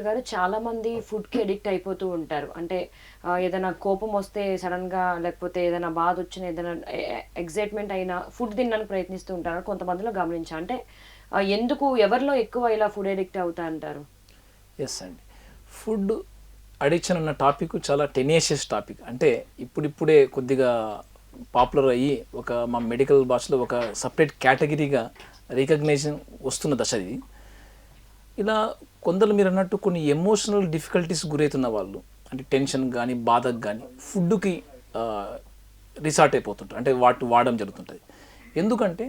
గారు చాలామంది ఫుడ్‌కి అడిక్ట్ అయిపోతూ ఉంటారు. అంటే ఏదైనా కోపం వస్తే సడెన్‌గా లేకపోతే ఏదైనా బాధ వచ్చినా ఏదైనా ఎక్సైట్‌మెంట్ అయినా ఫుడ్ తినడానికి ప్రయత్నిస్తూ ఉంటారు. కొంతమందిలో గమనించా. అంటే ఎందుకు ఎవరిలో ఎక్కువ ఇలా ఫుడ్ అడిక్ట్ అవుతా అంటారు? ఎస్ అండి. ఫుడ్ అడిక్షన్ అన్న టాపిక్ చాలా టెనేషియస్ టాపిక్. అంటే ఇప్పుడిప్పుడే కొద్దిగా పాపులర్ అయ్యి మా మెడికల్ భాషలో ఒక సపరేట్ కేటగిరీగా రికగ్నైజేషన్ వస్తున్న దశ ఇది. ఇలా కొందరు మీరు అన్నట్టు కొన్ని ఎమోషనల్ డిఫికల్టీస్ గురవుతున్న వాళ్ళు, అంటే టెన్షన్ కానీ బాధకు కానీ ఫుడ్కి రిసార్ట్ అయిపోతుంటారు, అంటే వాడడం జరుగుతుంటుంది. ఎందుకంటే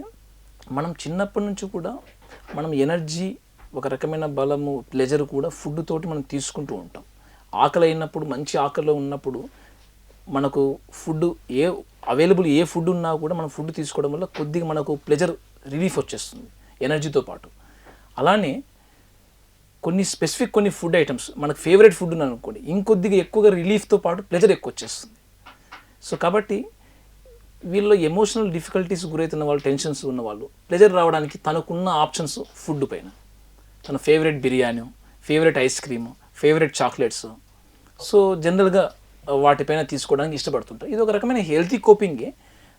మనం చిన్నప్పటి నుంచి కూడా మనం ఎనర్జీ, ఒక రకమైన బలము, ప్లెజర్ కూడా ఫుడ్ తోటి మనం తీసుకుంటూ ఉంటాం. ఆకలి అయినప్పుడు, మంచి ఆకలిలో ఉన్నప్పుడు మనకు ఫుడ్ అవైలబుల్ ఏ ఫుడ్ ఉన్నా కూడా మనం ఫుడ్ తీసుకోవడం వల్ల కొద్దిగా మనకు ప్లెజర్, రిలీఫ్ వచ్చేస్తుంది ఎనర్జీతో పాటు. అలానే కొన్ని ఫుడ్ ఐటమ్స్ మనకు ఫేవరెట్ ఫుడ్ ఉన్నాను అనుకోండి, ఇంకొద్దిగా ఎక్కువగా రిలీఫ్తో పాటు ప్లెజర్ ఎక్కువ వచ్చేస్తుంది. సో కాబట్టి వీళ్ళు ఎమోషనల్ డిఫికల్టీస్ గురవుతున్న వాళ్ళు, టెన్షన్స్ ఉన్న వాళ్ళు ప్లెజర్ రావడానికి తనకున్న ఆప్షన్స్ ఫుడ్ పైన, తన favourite biryani, favourite ice cream, favourite chocolates, so జనరల్గా వాటిపైన తీసుకోవడానికి ఇష్టపడుతుంటారు. ఇది ఒక రకమైన హెల్తీ కోపింగే.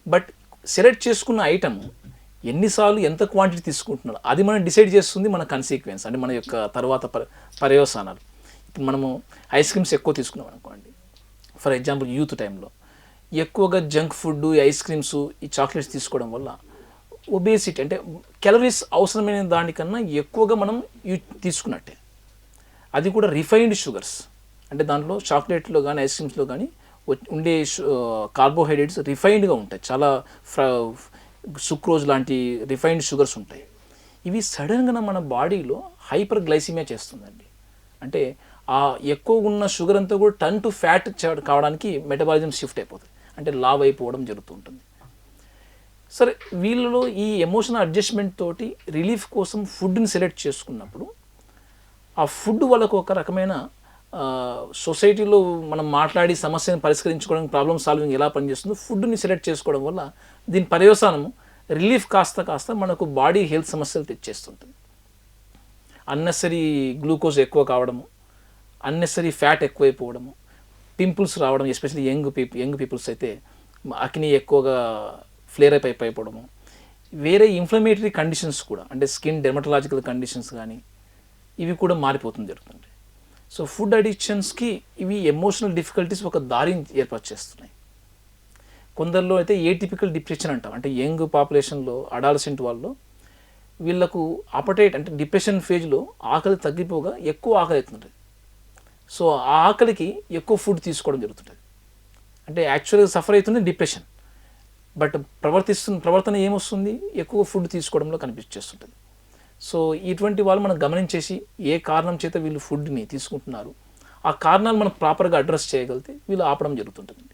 బట్ సెలెక్ట్ చేసుకున్న ఐటమ్ ఎన్నిసార్లు ఎంత క్వాంటిటీ తీసుకుంటున్నాడు అది మనం డిసైడ్ చేస్తుంది మన కన్సీక్వెన్స్, అంటే మన యొక్క తర్వాత పర్యవసానాలు. ఇప్పుడు మనము ఐస్ క్రీమ్స్ ఎక్కువ తీసుకున్నాం అనుకోండి, ఫర్ ఎగ్జాంపుల్ యూత్ టైంలో ఎక్కువగా జంక్ ఫుడ్, ఐస్ క్రీమ్స్, ఈ చాక్లెట్స్ తీసుకోవడం వల్ల ఒబేసిటీ, అంటే క్యాలరీస్ అవసరమైన దానికన్నా ఎక్కువగా మనం తీసుకున్నట్టే. అది కూడా రిఫైన్డ్ షుగర్స్, అంటే దాంట్లో చాక్లెట్లో కానీ ఐస్ క్రీమ్స్లో కానీ ఉండే కార్బోహైడ్రేట్స్ రిఫైన్డ్గా ఉంటాయి. చాలా సుక్రోజ్ లాంటి రిఫైన్డ్ షుగర్స్ ఉంటాయి. ఇవి సడన్గా మన బాడీలో హైపర్ గ్లైసిమియా చేస్తుందండి. అంటే ఆ ఎక్కువ ఉన్న షుగర్ అంతా కూడా టర్న్ టు ఫ్యాట్ కావడానికి మెటబాలిజం షిఫ్ట్ అయిపోతుంది, అంటే లావ్ అయిపోవడం జరుగుతూ ఉంటుంది. సరే, వీళ్ళలో ఈ ఎమోషనల్ అడ్జస్ట్మెంట్ తోటి రిలీఫ్ కోసం ఫుడ్ని సెలెక్ట్ చేసుకున్నప్పుడు ఆ ఫుడ్ వాళ్ళకు ఒక రకమైన సొసైటీలో మనం మాట్లాడి సమస్యను పరిష్కరించుకోవడానికి, ప్రాబ్లమ్ సాల్వింగ్ ఎలా పనిచేస్తుందో ఫుడ్ని సెలెక్ట్ చేసుకోవడం వల్ల దీని పర్యవసానం రిలీఫ్ కాస్త మనకు బాడీ హెల్త్ సమస్యలు తెచ్చేస్తుంటుంది. అన్నెసరీ గ్లూకోజ్ ఎక్కువ కావడము, అన్నెసరీ ఫ్యాట్ ఎక్కువైపోవడము, పింపుల్స్ రావడం, ఎస్పెషల్లీ యంగ్ పీపుల్స్ అయితే అక్ని ఎక్కువగా ఫ్లేర్ అయిపోవడము, వేరే ఇన్ఫ్లమేటరీ కండిషన్స్ కూడా, అంటే స్కిన్ డెర్మటలాజికల్ కండిషన్స్ కానీ ఇవి కూడా మారిపోతుంది జరుగుతుంది. సో ఫుడ్ అడిక్షన్స్కి ఇవి ఎమోషనల్ డిఫికల్టీస్ ఒక దారిని ఏర్పాటు చేస్తున్నాయి. కొందరిలో అయితే ఏటిపికల్ డిప్రెషన్ అంటాం, అంటే యంగ్ పాపులేషన్లో అడాలసెంట్ వాళ్ళు, వీళ్ళకు అపటైట్, అంటే డిప్రెషన్ ఫేజ్లో ఆకలి తగ్గిపోగా ఎక్కువ ఆకలి అవుతుంది. సో ఆ ఆకలికి ఎక్కువ ఫుడ్ తీసుకోవడం జరుగుతుంటుంది. అంటే యాక్చువల్గా సఫర్ అవుతుంది డిప్రెషన్, బట్ ప్రవర్తన ఏమొస్తుంది, ఎక్కువ ఫుడ్ తీసుకోవడంలో కనిపించేస్తుంటుంది. సో ఇటువంటి వాళ్ళు మనం గమనించేసి ఏ కారణం చేత వీళ్ళు ఫుడ్ని తీసుకుంటున్నారు, ఆ కారణాలు మనం ప్రాపర్గా అడ్రస్ చేయగలిగితే వీళ్ళు ఆపడం జరుగుతుంటుంది.